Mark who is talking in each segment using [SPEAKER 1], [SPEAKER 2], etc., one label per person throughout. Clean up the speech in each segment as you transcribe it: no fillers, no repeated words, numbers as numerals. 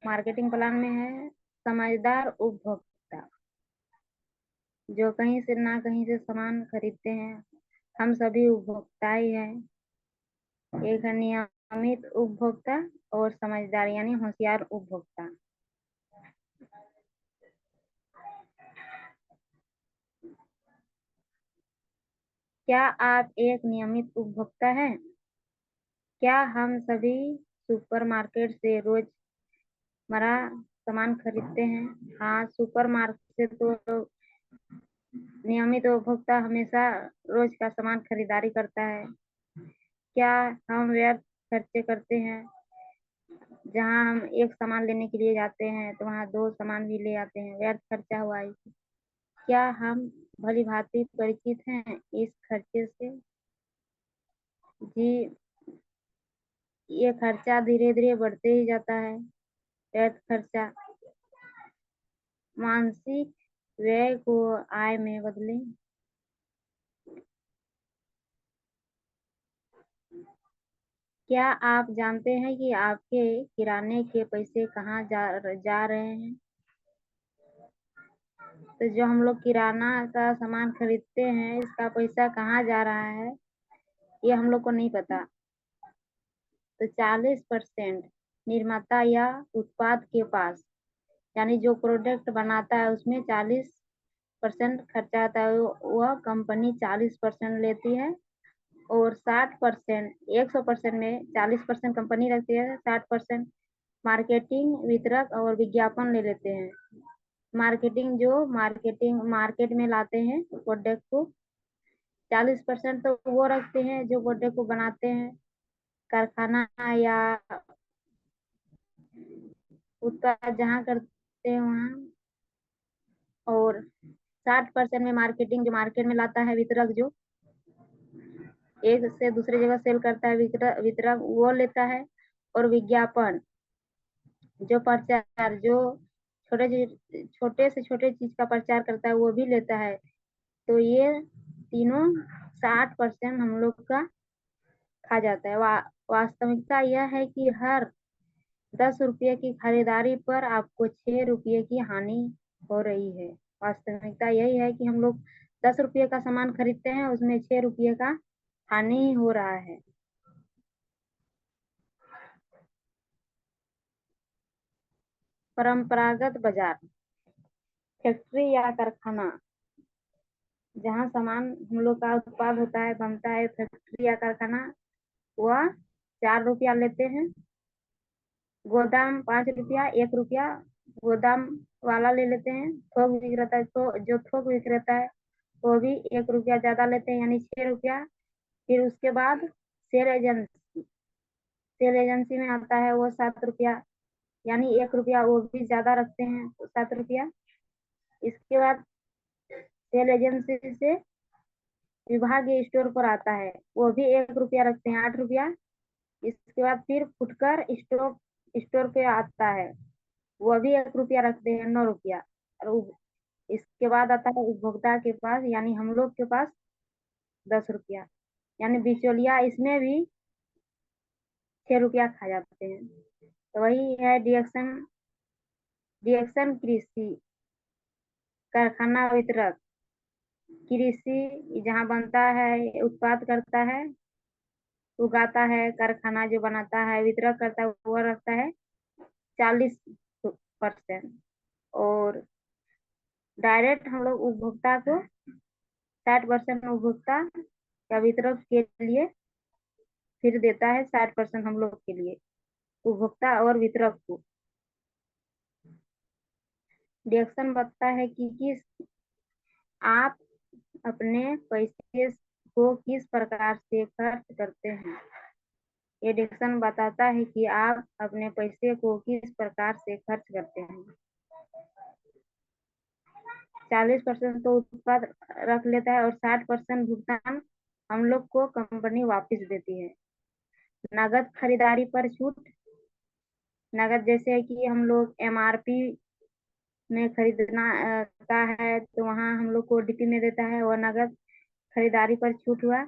[SPEAKER 1] Marketing plan में है समझदार उपभोक्ता, जो कहीं से ना कहीं से सामान खरीदते हैं। हम सभी उपभोक्ता ही हैं। एक है नियमित उपभोक्ता और समझदार यानी होशियार उपभोक्ता। क्या आप एक नियमित उपभोक्ता हैं? क्या हम सभी सुपरमार्केट से रोजमर्रा सामान खरीदते हैं? हाँ, सुपरमार्केट से तो नियमित उपभोक्ता हमेशा रोज का सामान खरीदारी करता है। क्या हम व्यर्थ खर्चे करते हैं? जहाँ हम एक सामान लेने के लिए जाते हैं तो वहाँ दो सामान भी ले आते हैं, व्यर्थ खर्चा हुआ इसे। क्या हम भली भांति परिचित हैं इस खर्चे से? जी, ये खर्चा धीरे धीरे बढ़ते ही जाता है। व्यर्थ खर्चा। मानसिक व्यय को आय में बदलें। क्या आप जानते हैं कि आपके किराने के पैसे कहाँ जा रहे हैं? तो जो हम लोग किराना का सामान खरीदते हैं, इसका पैसा कहाँ जा रहा है, ये हम लोग को नहीं पता। तो 40% निर्माता या उत्पाद के पास, यानी जो प्रोडक्ट बनाता है उसमें 40% खर्चा आता है, वह कंपनी 40% लेती है। और 60%, 100% में 40% कंपनी रखती है, 60% मार्केटिंग, वितरक और विज्ञापन ले लेते हैं। मार्केटिंग मार्केट में लाते हैं प्रोडक्ट को, 40% तो वो रखते हैं जो प्रोडक्ट को बनाते हैं, कारखाना या उत्पाद जहाँ करते हैं वहाँ। और 60% में मार्केटिंग, जो मार्केट में लाता है, वितरक जो एक से दूसरी जगह सेल करता है, वितरक वो लेता है। और विज्ञापन, जो प्रचार, जो छोटे से छोटे चीज का प्रचार करता है, वो भी लेता है। तो ये तीनों 60% हम लोग का खा जाता है। वास्तविकता यह है कि हर 10 रुपये की खरीदारी पर आपको 6 रुपये की हानि हो रही है। वास्तविकता यही है कि हम लोग 10 रुपये का सामान खरीदते हैं, उसमें 6 रुपये का हानि हो रहा है। परंपरागत बाजार, फैक्ट्री या कारखाना, जहाँ सामान हम लोग का उत्पाद होता है, बनता है, फैक्ट्री या कारखाना, वह 4 रुपया लेते हैं। गोदाम 5 रुपया, 1 रुपया गोदाम वाला ले लेते हैं। थोक विक्रेता, जो थोक विक्रेता है वो भी 1 रुपया ज्यादा लेते हैं, यानी 6 रुपया। फिर उसके बाद सेल एजेंसी, सेल एजेंसी में आता है वो 7 रुपया, यानी 1 रुपया वो भी ज्यादा रखते हैं, तो 7 रुपया। इसके बाद सेल एजेंसी से विभागीय स्टोर पर आता है, वो भी 1 रुपया रखते हैं, 8 रुपया। इसके बाद फिर फुटकर स्टोर स्टोर पे आता है, वो भी 1 रुपया रखते हैं, 9 रुपया। और इसके बाद आता है उपभोक्ता के पास, यानी हम लोग के पास 10 रुपया, यानी बिचौलिया इसमें भी 6 रुपया खा जाते हैं। तो वही है डिएक्शन। डिएक्शन कृषि, कारखाना, वितरक। कृषि जहाँ बनता है, उत्पाद करता है, उगाता है, कारखाना जो बनाता है, वितरक करता है, वो रखता है 40%। और डायरेक्ट हम लोग उपभोक्ता को 60% उपभोक्ता या वितरक के लिए फिर देता है, 60% हम लोग के लिए, उपभोक्ता और वितरक को। डिडक्शन बताता है कि आप अपने पैसे को किस प्रकार से खर्च करते हैं। ये डिडक्शन बताता है कि आप अपने पैसे को किस प्रकार से खर्च करते हैं। 40% तो उत्पाद रख लेता है और 60% भुगतान हम लोग को कंपनी वापस देती है। नगद खरीदारी पर छूट, नगद जैसे कि हम लोग एमआरपी में खरीदना का है तो वहाँ हम लोग को डीपी में देता है, और नगद खरीदारी पर छूट हुआ।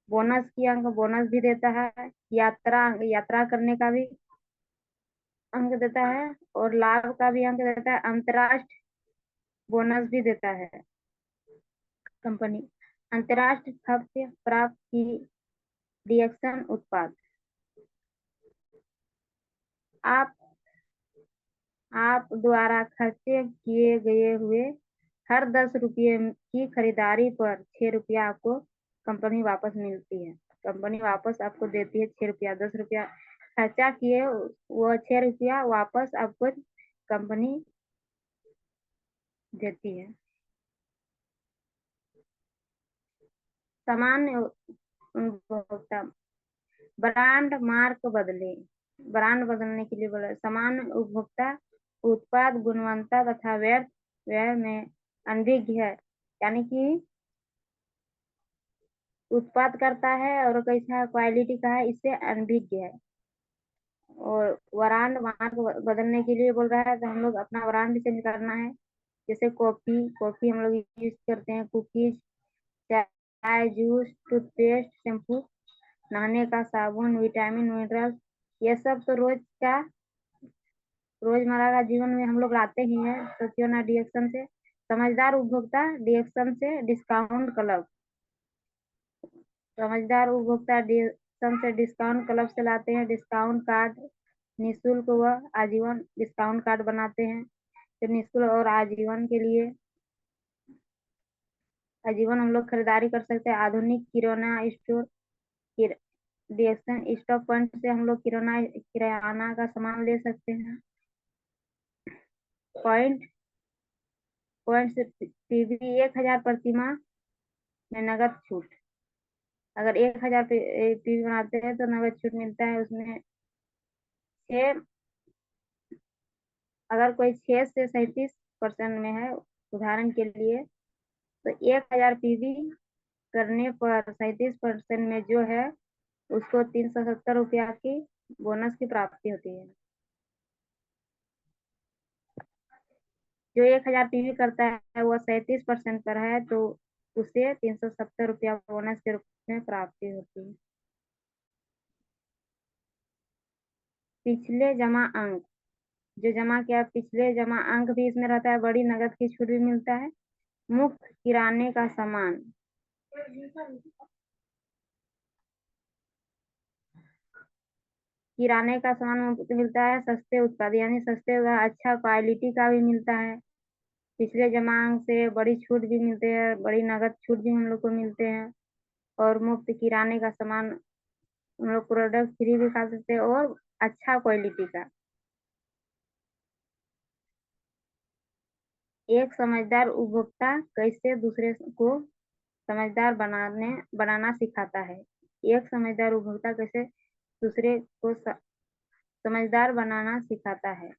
[SPEAKER 1] बोनस की अंक बोनस भी देता है। यात्रा यात्रा करने का भी अंक देता है और लाभ का भी अंक देता है, अंतरराष्ट्रीय बोनस भी देता है कंपनी। अंतरराष्ट्रीय खर्च प्राप्त की रिएक्शन उत्पाद। आप द्वारा खर्चे किए गए हुए हर 10 रुपये की खरीदारी पर 6 रुपया आपको कंपनी वापस मिलती है। कंपनी वापस आपको देती है 6 रुपया। 10 रुपया खर्चा किए, वो 6 रुपया वापस आपको कंपनी देती है। सामान्य उपभोक्ता ब्रांड मार्क बदले। ब्रांड बदलने के लिए बोला। सामान्य उपभोक्ता उत्पाद गुणवत्ता तथा व्यय में अनभिज्ञ है, यानी कि उत्पाद करता है और कैसा क्वालिटी का है, इससे अनभिज्ञ है। और ब्रांड मार्क बदलने के लिए बोल रहा है, तो हम लोग अपना ब्रांड चेंज करना है। जैसे कॉफी हम लोग यूज करते हैं, कुकीज, चाय, जूस, टूथपेस्ट, शैम्पू, नहाने का साबुन, विटामिन, मिनरल, ये सब तो रोजमर्रा का जीवन में हम लोग लाते ही हैं, तो क्यों ना डीएक्शन से। समझदार उपभोक्ता डीएक्शन से डिस्काउंट क्लब। समझदार उपभोक्ता डीएक्शन से डिस्काउंट क्लब से लाते हैं। डिस्काउंट कार्ड निःशुल्क व आजीवन डिस्काउंट कार्ड बनाते हैं, तो निःशुल्क और आजीवन के लिए आजीवन हम लोग खरीदारी कर सकते हैं। आधुनिक किराना स्टोर डीएक्शन स्टॉक पॉइंट से हम लोग किराना का सामान ले सकते हैं। पॉइंट से पीवी 1000 प्रति माह में नगद छूट। अगर 1000 पीवी बनाते हैं तो नगद छूट मिलता है उसमें। छः अगर कोई 6 से 37% में है, उदाहरण के लिए, तो 1000 पीवी करने पर 37% में जो है उसको 370 रुपया की बोनस की प्राप्ति होती है। जो 1000 पीवी करता है वो 37% पर है, तो उसे 370 रुपया बोनस के रूप में प्राप्ति होती है। पिछले जमा अंक। जो जमा किया पिछले जमा अंक भी इसमें रहता है। बड़ी नगद की छूट भी मिलता है। मुफ्त किराने का सामान। किराने का सामान मुफ्त मिलता है। सस्ते उत्पाद, यानी सस्ते व अच्छा क्वालिटी का भी मिलता है। पिछले जमा अंक से बड़ी छूट भी मिलते हैं, बड़ी नगद छूट भी हम लोग को मिलते हैं। और मुफ्त किराने का सामान हम लोग प्रोडक्ट फ्री भी खा सकते हैं और अच्छा क्वालिटी का। एक समझदार उपभोक्ता कैसे दूसरे को समझदार बनाना सिखाता है। एक समझदार उपभोक्ता कैसे दूसरे को समझदार बनाना सिखाता है।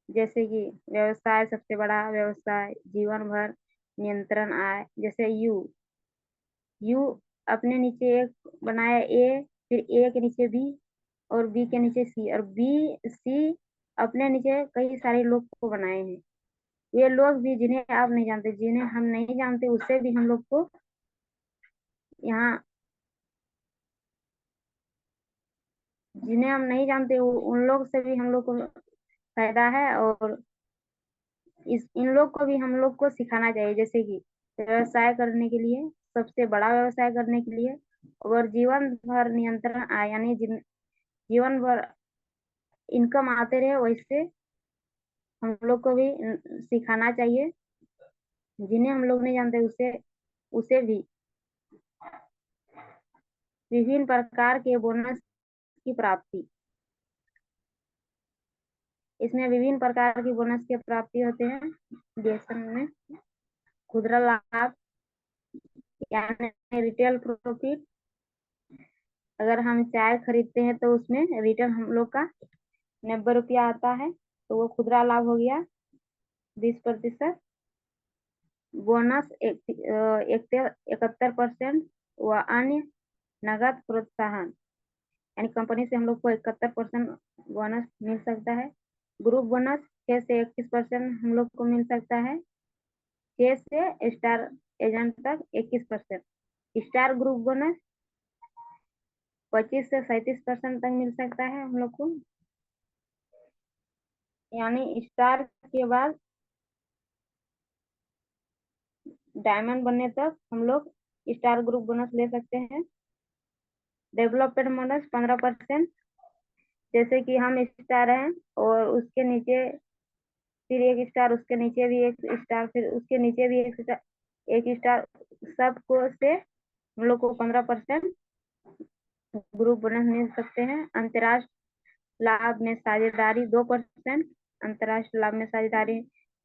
[SPEAKER 1] जैसे कि व्यवसाय, सबसे बड़ा व्यवसाय, जीवन भर नियंत्रण आय। जैसे यू अपने नीचे एक बनाया ए, फिर ए के नीचे बी और बी के नीचे सी, और बी सी अपने नीचे कई सारे लोग को बनाए हैं। वे लोग भी जिन्हें आप नहीं जानते, जिन्हें हम नहीं जानते, उससे भी हम लोग को यहाँ, जिन्हें हम नहीं जानते उन लोग से भी हम लोग को फायदा है। और इन लोग को भी हम लोग को सिखाना चाहिए। जैसे कि व्यवसाय करने के लिए, सबसे बड़ा व्यवसाय करने के लिए और जीवन भर नियंत्रण आए, यानी जीवन भर इनकम आते रहे, वैसे हम लोग को भी सिखाना चाहिए। जिन्हें हम लोग नहीं जानते उसे उसे भी विभिन्न प्रकार के बोनस की प्राप्ति। इसमें विभिन्न प्रकार की बोनस की प्राप्ति होते हैं। डीएक्शन में खुदरा लाभ, यानी रिटेल प्रॉफिट। अगर हम चाय खरीदते हैं तो उसमें रिटर्न हम लोग का 90 रुपया आता है, तो वो खुदरा लाभ हो गया 20%। बोनस 71% व अन्य नगद प्रोत्साहन, यानी कंपनी से हम लोग को 71% बोनस मिल सकता है। ग्रुप बोनस 6 से 21% हम लोग को मिल सकता है। 6 से स्टार एजेंट तक 21%। स्टार ग्रुप बोनस 25 से 37% तक मिल सकता है हम लोग को। यानी स्टार के बाद डायमंड बनने तक हम लोग स्टार ग्रुप बोनस ले सकते हैं। Development bonus 15%। जैसे कि हम स्टार हैं और उसके नीचे फिर एक स्टार, उसके नीचे भी एक स्टार, फिर उसके नीचे भी एक स्टार, सबको से हम लोग को 15% ग्रुप बोनस मिल सकते हैं। अंतर्राष्ट्रीय लाभ में साझेदारी 2%। अंतर्राष्ट्रीय लाभ में साझेदारी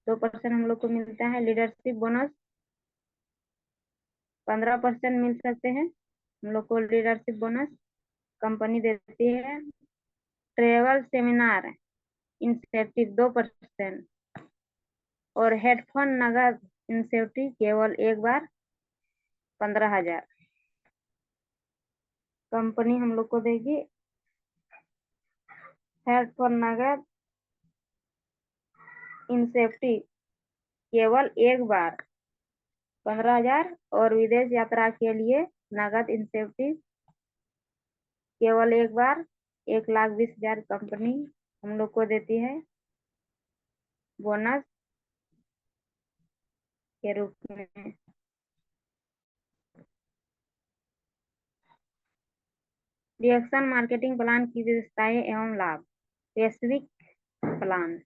[SPEAKER 1] 2% हम लोग को मिलता है। लीडरशिप बोनस 15% मिल सकते हैं हम लोग को लीडरशिप बोनस, कंपनी देती है। Travel seminar incentive 2%। और हेडफोन नगद इंसेंटिव केवल एक बार 15,000 कंपनी हम लोग को देगी। हेडफोन नगद इंसेंटिव केवल एक बार 15,000। और विदेश यात्रा के लिए नगद इंसेंटिव केवल एक बार 1,20,000 कंपनी हम लोग को देती है बोनस के रूप में। रिएक्शन मार्केटिंग प्लान की विशेषताएं एवं लाभ। वैश्विक प्लान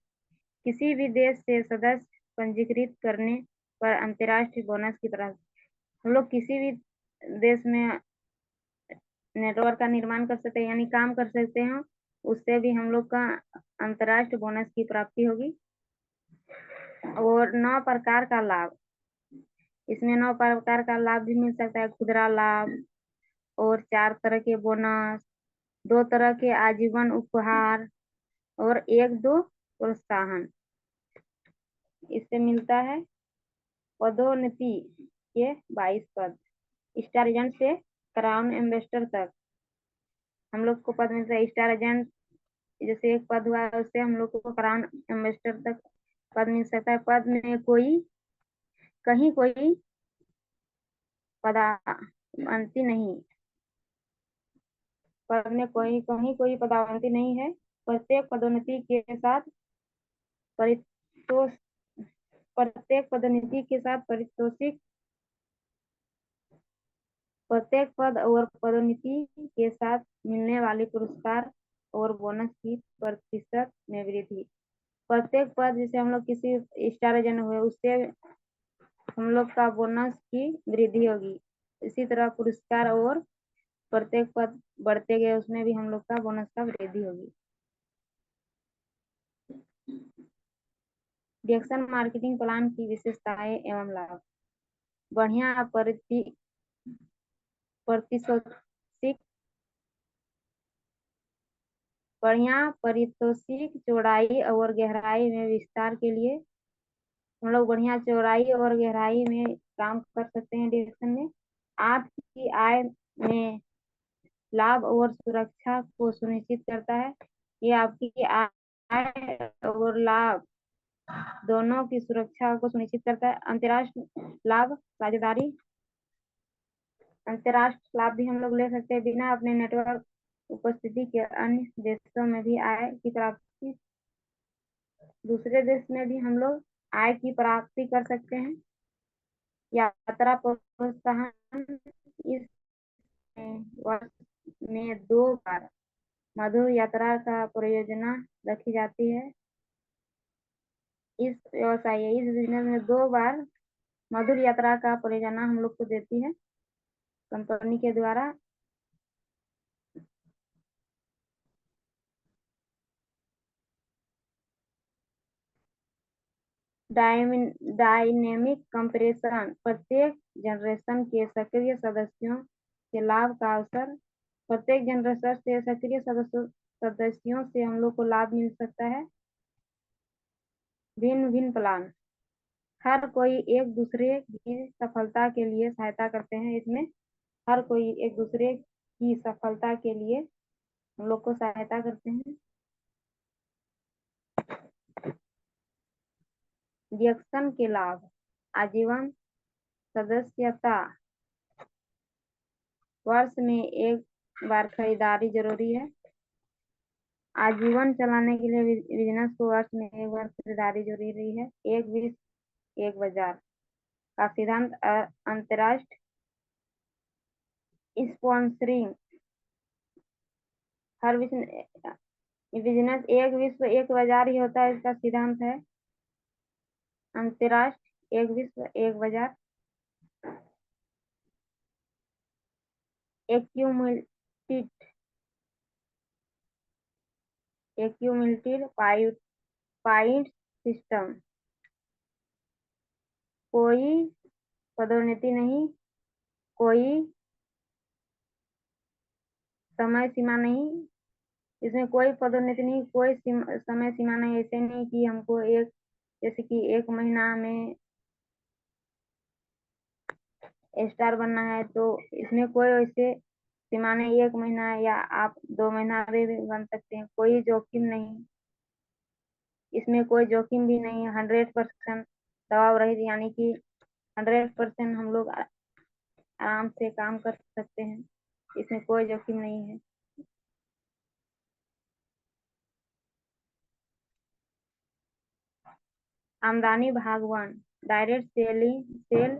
[SPEAKER 1] किसी भी देश से सदस्य पंजीकृत करने पर अंतर्राष्ट्रीय बोनस की प्राप्ति। हम लोग किसी भी देश में नेटवर्क का निर्माण कर सकते हैं, यानी काम कर सकते हैं, उससे भी हम लोग का अंतर्राष्ट्रीय बोनस की प्राप्ति होगी। और 9 प्रकार का लाभ, इसमें 9 प्रकार का लाभ भी मिल सकता है। खुदरा लाभ और 4 तरह के बोनस, 2 तरह के आजीवन उपहार और 1-2 प्रोत्साहन इससे मिलता है। पदोन्नति के 22 पद, स्टार एजेंट से क्राउन एम्बेसडर तक हम लोग को पद मिलता है। स्टार एजेंट जैसे एक पद हुआ है, उससे हम लोग को क्राउन एम्बेसडर तक पद मिल सकता है। पद में कोई कहीं कोई पदोन्नति नहीं, पद में कोई कहीं कोई पदोन्नति नहीं है। प्रत्येक पदोन्नति के साथ परितोष प्रत्येक पदोन्नति के साथ पारितोषिक, प्रत्येक पद और पदोन्नति के साथ मिलने वाले पुरस्कार और बोनस की प्रतिशत में वृद्धि। प्रत्येक पद जैसे हम लोग किसी स्टार एजेंट हुए, उससे हम लोग का बोनस की वृद्धि होगी। इसी तरह पुरस्कार और प्रत्येक पद बढ़ते गए, उसमें भी हम लोग का बोनस का वृद्धि होगी। रिएक्शन मार्केटिंग प्लान की विशेषताएं एवं लाभ। बढ़िया प्रतिशोषिक बढ़िया पारितोषिक, चौड़ाई और गहराई में विस्तार के लिए हम लोग बढ़िया चौड़ाई और गहराई में काम कर सकते हैं डिरेक्शन में। आपकी आय में लाभ और सुरक्षा को सुनिश्चित करता है। ये आपकी आय और लाभ दोनों की सुरक्षा को सुनिश्चित करता है। अंतर्राष्ट्रीय लाभ साझेदारी, अंतर्राष्ट्रीय लाभ भी हम लोग ले सकते हैं बिना अपने नेटवर्क उपस्थिति के। अन्य देशों में भी आय की प्राप्ति, दूसरे देश में भी हम लोग आय की प्राप्ति कर सकते हैं। यात्रा प्रोत्साहन, इस वर्ष में 2 बार मधुर यात्रा का परियोजना रखी जाती है। इस बिजनेस में 2 बार मधुर यात्रा का परियोजना हम लोग को देती है कंपनी के द्वारा। डायनेमिक कंपैरिजन, प्रत्येक जनरेशन के सक्रिय सदस्यों के लाभ का अवसर। प्रत्येक जनरेशन से सक्रिय सदस्यों से हम लोग को लाभ मिल सकता है। भिन्न भिन्न प्लान, हर कोई एक दूसरे की सफलता के लिए सहायता करते हैं। इसमें हर कोई एक दूसरे की सफलता के लिए हम लोग को सहायता करते हैं। रिएक्शन के लाभ, आजीवन सदस्यता, वर्ष में एक बार खरीदारी जरूरी है। आजीवन चलाने के लिए बिजनेस को वर्ष में एक बार खरीदारी जरूरी है। एक विश्व एक बाजार का सिद्धांत अंतरराष्ट्रीय स्पॉन्सरिंग। हर बिजनेस एक विश्व एक बाजार ही होता है, इसका सिद्धांत है अंतरराष्ट्रीय एक विश्व एक बाजार। Accumulated point system. कोई पदोन्नति नहीं, कोई समय सीमा नहीं, इसमें कोई पदोन्नति नहीं, कोई समय सीमा नहीं। ऐसे नहीं कि हमको जैसे कि 1 महीना में स्टार बनना है, तो इसमें कोई वैसे सीमा नहीं। 1 महीना या आप 2 महीना भी बन सकते हैं, कोई जोखिम नहीं, इसमें कोई जोखिम भी नहीं है। 100% दबाव रहित, यानी कि 100% हम लोग आराम से काम कर सकते हैं, इसमें कोई जोखिम नहीं है। आमदनी भागवान। डायरेक्ट सेल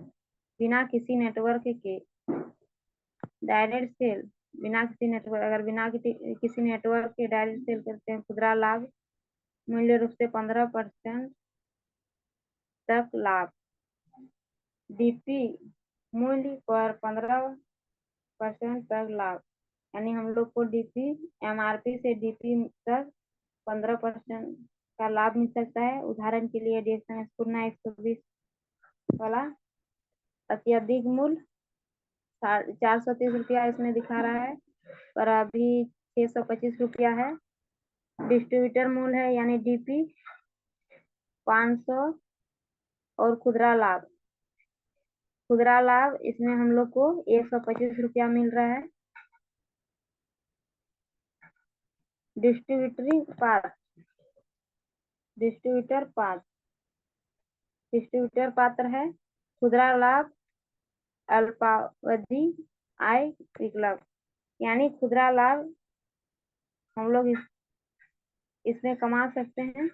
[SPEAKER 1] बिना किसी नेटवर्क के। डायरेक्ट सेल बिना किसी नेटवर्क, अगर बिना किसी नेटवर्क के डायरेक्ट सेल करते हैं। खुदरा लाभ मूल्य रूप से 15% तक लाभ। डीपी मूल्य पर 15% तक लाभ, यानी हम लोग को डीपी एमआरपी से डीपी तक 15% का लाभ मिल सकता है। उदाहरण के लिए DXN स्पूर्णा 120 वाला अत्यधिक मूल्य 430 रुपया इसमें दिखा रहा है, पर अभी 625 रुपया है। डिस्ट्रीब्यूटर मूल्य है यानी डीपी 500। और खुदरा लाभ इसमें हम लोग को 125 रुपया मिल रहा है। डिस्ट्रीब्यूटर पात्र है। खुदरा लाभ अल्पावधि आय विकल्प, यानी खुदरा लाभ हम लोग इसमें कमा सकते हैं।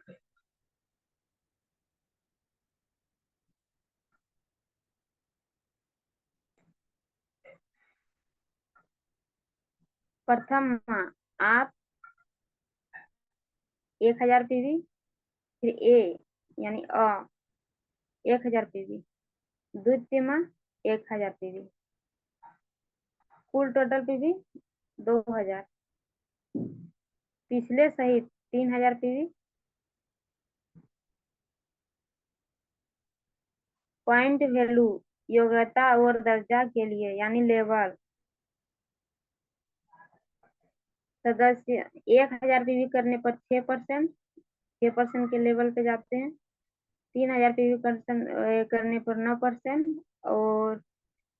[SPEAKER 1] प्रथम माह आप 1000 पीवी, फिर यानी 1000 पीवी। द्वितीय माह 1000 पीवी। कुल टोटल पीवी 2000। पिछले सहित 3000 पीवी। पॉइंट वैल्यू योग्यता और दर्जा के लिए, यानी लेवल। सदस्य 1000 पीवी करने पर 6% के लेवल पे जाते हैं। 3000 पीवी करने पर 9%, और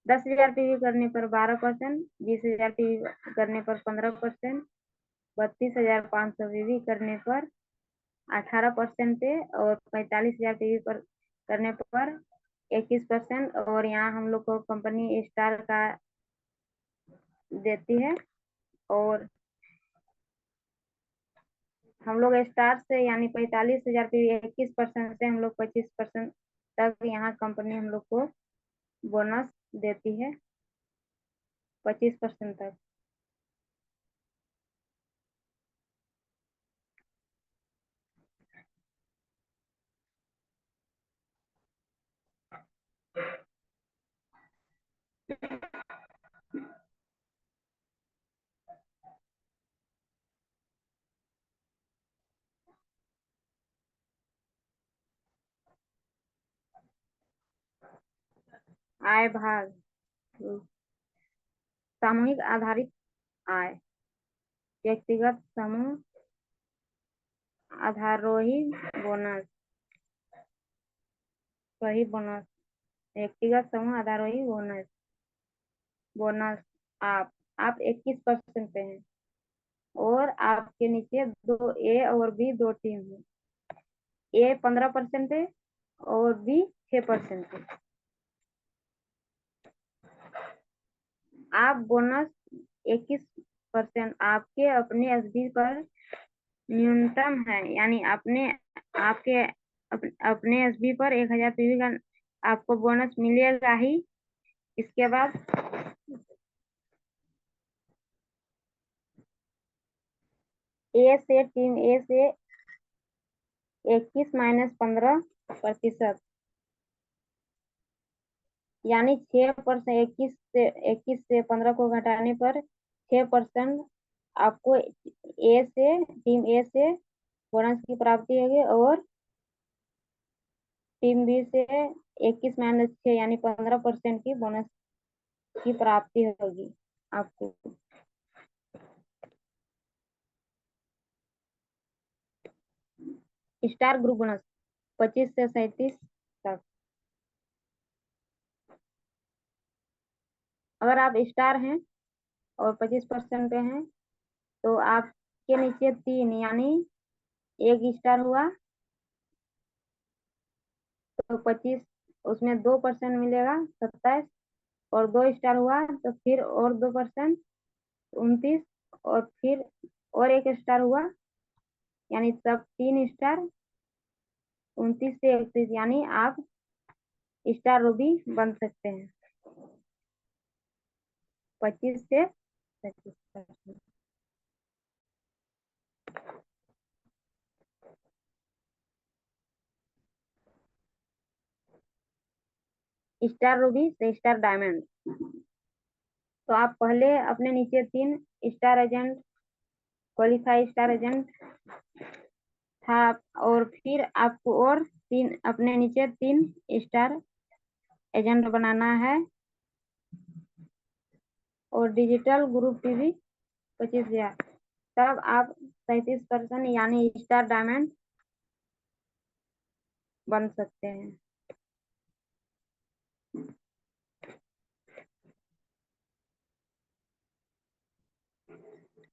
[SPEAKER 1] 10,000 पीवी करने पर 12%, 20,000 पीवी करने पर 15%, 32,500 पीवी करने पर 18% पे, और 45,000 पीवी पर करने पर 21%। और यहाँ हम लोग को कंपनी स्टार का देती है, और हम लोग स्टार से यानी 45,000 पीवी 21% से हम लोग 25% तक यहाँ कंपनी हम लोग को बोनस देती है, 25% तक। आय भाग सामूहिक आधारित आय। व्यक्तिगत समूह आधारोही बोनस। वही बोनस। व्यक्तिगत समूह आधारोही बोनस। बोनस आप 21% पे हैं, और आपके नीचे 2 A और B 2 टीम है। A 15% पे और B 6% पे। आप बोनस 21% आपके अपने एफडी पर न्यूनतम है, यानी आपके अपने एसबी पर 1000 पीवी का आपको बोनस मिलेगा ही। इसके बाद टीम ए से 21 - 15%, यानी 6%। 21 से 15 को घटाने पर 6% आपको टीम ए से बोनस की प्राप्ति होगी, और टीम बी से 21 - 6 यानी 15% की बोनस की प्राप्ति होगी आपको। स्टार ग्रुप बोनस 25 से 37 तक। अगर आप स्टार हैं और 25% पे हैं, तो आपके नीचे 3 यानी एक स्टार हुआ तो 25, उसमें 2% मिलेगा 27, और 2 स्टार हुआ तो फिर और 2% 29, और फिर और एक स्टार हुआ यानी सब 3 स्टार 29 से 31, यानी आप स्टार रूबी बन सकते हैं 25 से 35%। स्टार रूबी से स्टार डायमंड। तो आप पहले अपने नीचे 3 star agent, qualify star agent था, और फिर आपको और 3 अपने नीचे 3 स्टार एजेंट बनाना है, और डिजिटल ग्रुप की भी 25,000। तब आप 37% यानी स्टार डायमंड बन सकते हैं।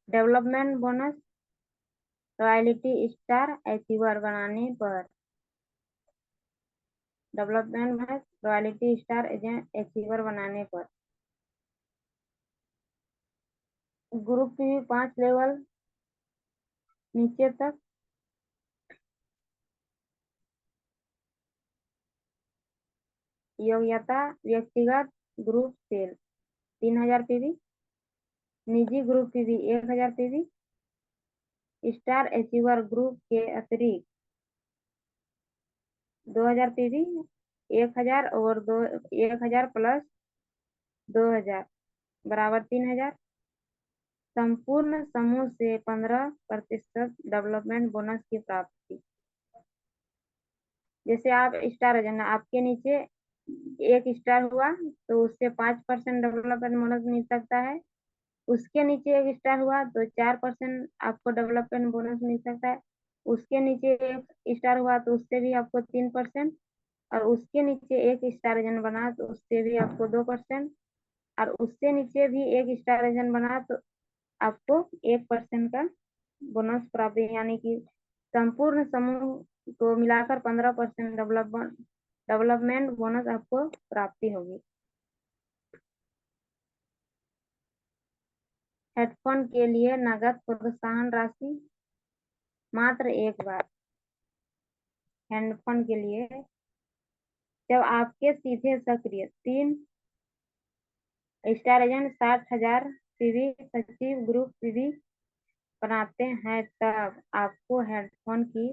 [SPEAKER 1] Development bonus royalty star achiever बनाने पर। Development bonus royalty star achiever बनाने पर ग्रुप की 5 लेवल नीचे तक योग्यता। व्यक्तिगत ग्रुप सेल 3000 पीवी, निजी group PV 1000 PV, star achiever group के अतिरिक्त 2000 पीवी, 1000 और 1000 प्लस 2000 बराबर 3000। संपूर्ण समूह से 15% डेवलपमेंट बोनस की प्राप्ति। जैसे आप स्टार एजेंट, आपके नीचे एक स्टार हुआ तो उससे 5% डेवलपमेंट बोनस मिल सकता है। उसके नीचे एक स्टार हुआ तो 4% आपको डेवलपमेंट बोनस मिल सकता है। उसके नीचे एक स्टार हुआ तो उससे भी आपको 3%, और उसके नीचे एक स्टार एजेंट बना तो उससे भी आपको 2%, और उससे नीचे भी एक स्टार एजेंट बना तो आपको 1% का बोनस प्राप्त, यानी कि संपूर्ण समूह को मिलाकर 15% डेवलपमेंट बोनस आपको प्राप्ति होगी। हेडफोन के लिए नगद प्रोत्साहन राशि मात्र एक बार। हेडफोन के लिए जब आपके सीधे सक्रिय 3 स्टार एजेंट 60,000 पीवी सचिव ग्रुप पीवी बनाते हैं, तब आपको हेडफोन की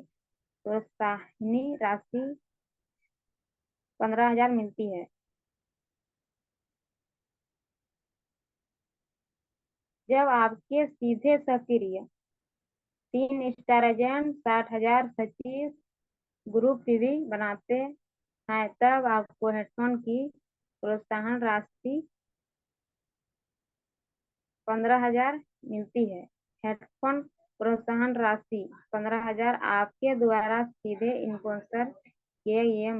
[SPEAKER 1] प्रोत्साहनी राशि 15,000 मिलती है। जब आपके सीधे सक्रिय 3 स्टार एजेंट 60,000 सचिव ग्रुप पीवी बनाते हैं, तब आपको हेडफोन की प्रोत्साहन राशि 15,000 मिलती है। हेडफोन प्रोत्साहन राशि 15,000 आपके द्वारा सीधे स्पॉन्सर किए गए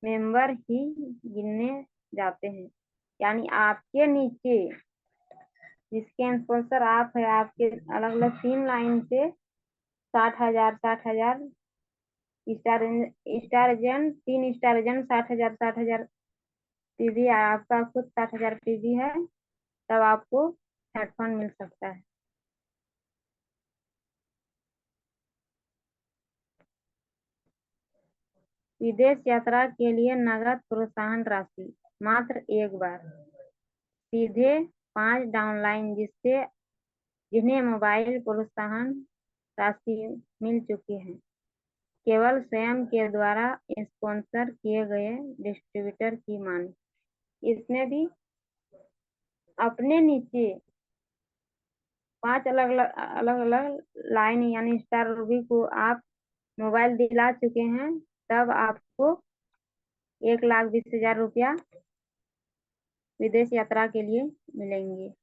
[SPEAKER 1] मेंबर ही गिने जाते हैं, यानी आपके नीचे जिसके स्पॉन्सर आप है, आपके अलग अलग 3 लाइन से 60,000 star star agent 3 star agent 60,000 PV, आपका खुद 60,000 पीवी है, तब आपको हेडफोन मिल सकता है। विदेश यात्रा के लिए नगद प्रोत्साहन राशि मात्र एक बार। सीधे 5 डाउनलाइन जिन्हें मोबाइल प्रोत्साहन राशि मिल चुकी है, केवल स्वयं के द्वारा स्पॉन्सर किए गए डिस्ट्रीब्यूटर की माने। इसमें भी अपने नीचे 5 अलग अलग लाइन यानी स्टार रूबी को आप मोबाइल दिला चुके हैं, तब आपको 1,20,000 रुपया विदेश यात्रा के लिए मिलेंगे।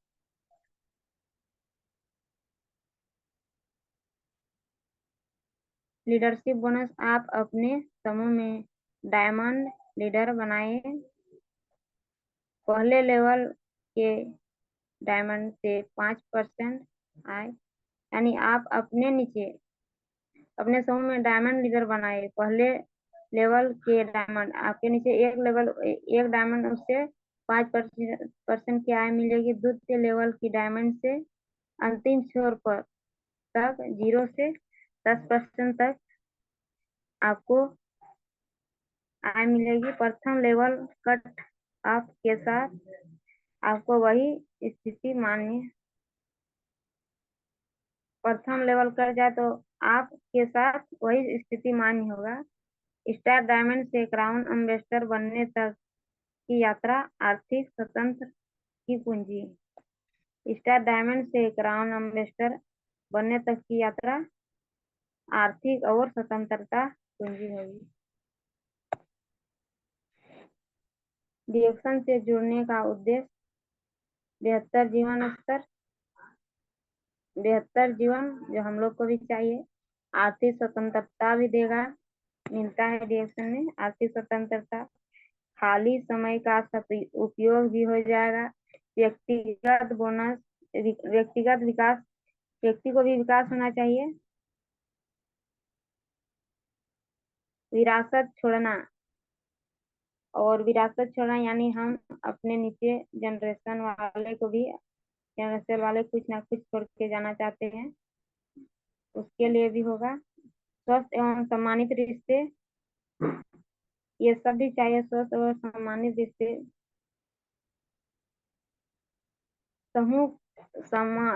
[SPEAKER 1] लीडरशिप बोनस, आप अपने समूह में डायमंड लीडर बनाए। पहले लेवल के डायमंड से 5% आए, यानी आप अपने समूह में डायमंड लीडर बनाए। पहले लेवल के डायमंड आपके नीचे एक डायमंड, उससे 5% की आय मिलेगी। द्वितीय लेवल की डायमंड से अंतिम छोर पर तक 0 से 10% तक आपको आय मिलेगी। प्रथम लेवल कट ऑफ के साथ आपको वही स्थिति मान्य प्रथम लेवल कर जाए तो आपके साथ वही स्थिति मान्य होगा। स्टार डायमंड से क्राउन एम्बेसडर बनने तक की यात्रा आर्थिक स्वतंत्र की पूंजी। स्टार डायमंड से क्राउन एम्बेसडर बनने तक की यात्रा आर्थिक और स्वतंत्रता पूंजी होगी। डिएक्शन से जुड़ने का उद्देश्य बेहतर जीवन जो हम लोग को भी चाहिए, आर्थिक स्वतंत्रता भी मिलता है डिएक्शन में। आर्थिक स्वतंत्रता, खाली समय का उपयोग भी हो जाएगा। व्यक्तिगत बोनस, व्यक्तिगत विकास, व्यक्ति को भी विकास होना चाहिए। विरासत छोड़ना यानी हम अपने नीचे जनरेशन वाले कुछ ना कुछ छोड़ के जाना चाहते हैं, उसके लिए भी होगा। स्वस्थ एवं सम्मानित रिश्ते, ये सब भी चाहिए। स्वस्थ और सम्मानित रिश्ते,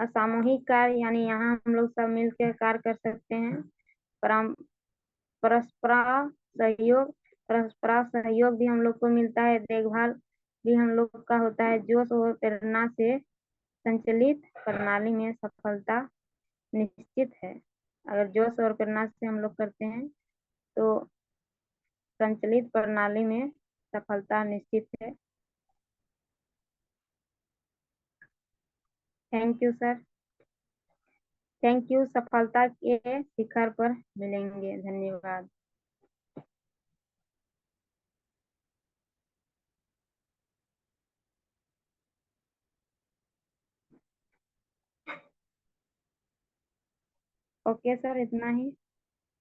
[SPEAKER 1] सामूहिक कार्य, यानी यहाँ हम लोग सब मिलकर कार्य कर सकते हैं। परस्पर सहयोग भी हम लोग को मिलता है। देखभाल भी हम लोग का होता है। जोश और प्रेरणा से संचालित प्रणाली में सफलता निश्चित है। अगर जोश और प्रेरणा से हम लोग करते हैं तो संचालित प्रणाली में सफलता निश्चित है। Thank you sir. Thank you. सफलता के शिखर पर मिलेंगे। धन्यवाद। ओके सर, इतना ही।